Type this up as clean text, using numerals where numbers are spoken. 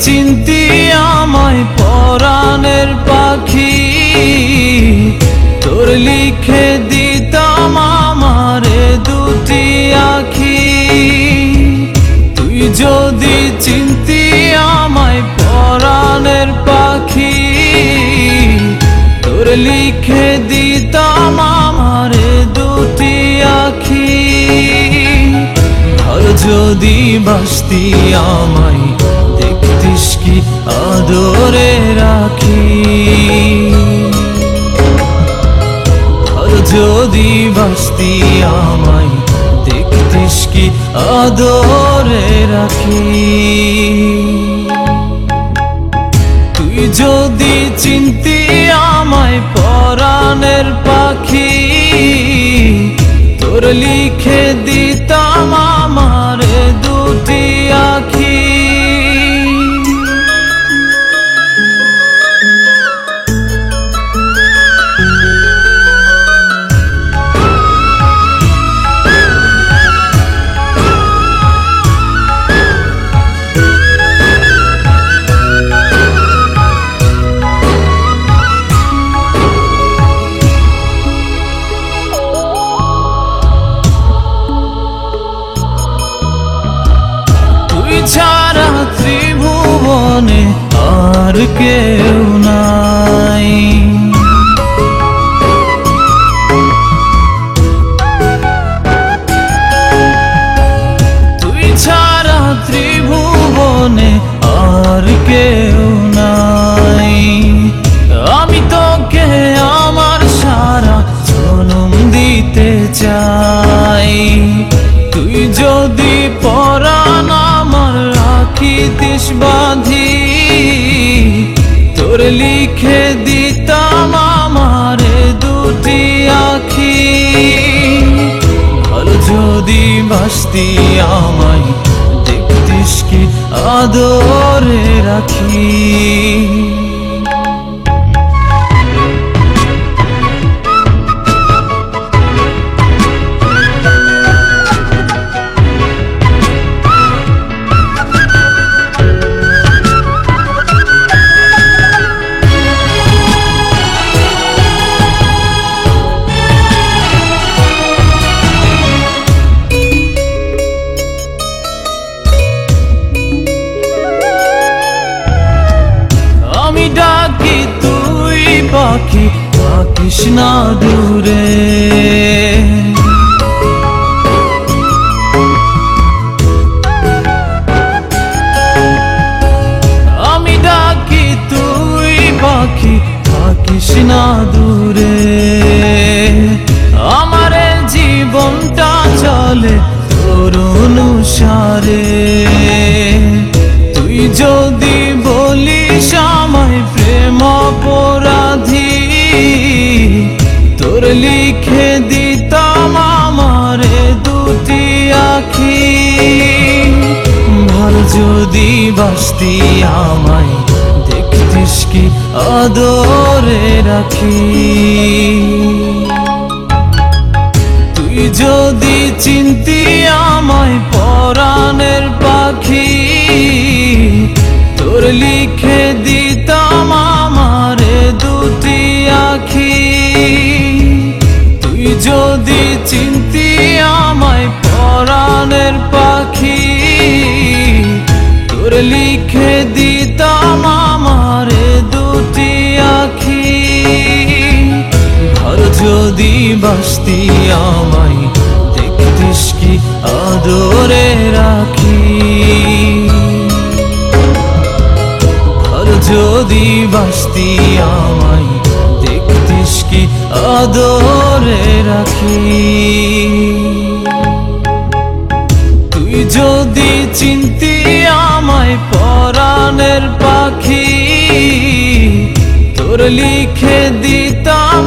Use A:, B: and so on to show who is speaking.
A: চিনতি আমায় পরাণের পাখি, তোর লিখে দিতাম আমারে দুটি আখি। তুই যদি চিনতি আমায় পরাণের পাখি, তোর লিখে দিতাম আমারে দুটি আখি। আর যদি বাসতি আমায় দেখতিস কি আদরে রাখি। আর যদি বাসতি আমায় দেখতিস কি আদরে রাখি। তুই যদি চিনতি আমায় পরাণের পাখি, তোর লিখে দিতাম আমারে দুটি আখি। ছাড়া ত্রিভুবনে আর কেউ নাই। তুই ছাড়া ত্রিভুবনে আর কেউ নাই। আমি তোকে আমার সারা জনম দিতে চাই। তুই যদি পরাণ আমার রাখিতিস বাঁধি, তোর লিখে দিতাম আমারে দুটি আখি। আর যদি বাসতি আমায় দেখতিস কি আদরে রাখি। ডাকি তুই পাখি থাকিস না দূরে। আমি ডাকি তুই পাখি থাকিস না দূরে। আমার জীবনটা চলে তোর অনুসারে। তুই যদি বলিস আমায় প্রেম অপরাধী, তোর লিখে দিতাম আমারে দুটি আখি। ভালো যদি বাসতি আমায় দেখতিস কি আদরে রাখি। তুই যদি চিনতি আমায় পরাণের পাখি, তোর লিখে দিতাম আমারে দুটি আখি। তুই যদি চিনতি আমায় পরাণের পাখি, তোর লিখে দিতাম আমারে দুটি আখি। আর যদি বাসতি আমায় দেখতিস কি আদরে রাখি। যদি বাসতি আমায় দেখতিস কি আদরে রাখি। তুই যদি চিনতি আমায় পরাণের পাখি, তোর লিখে দিতাম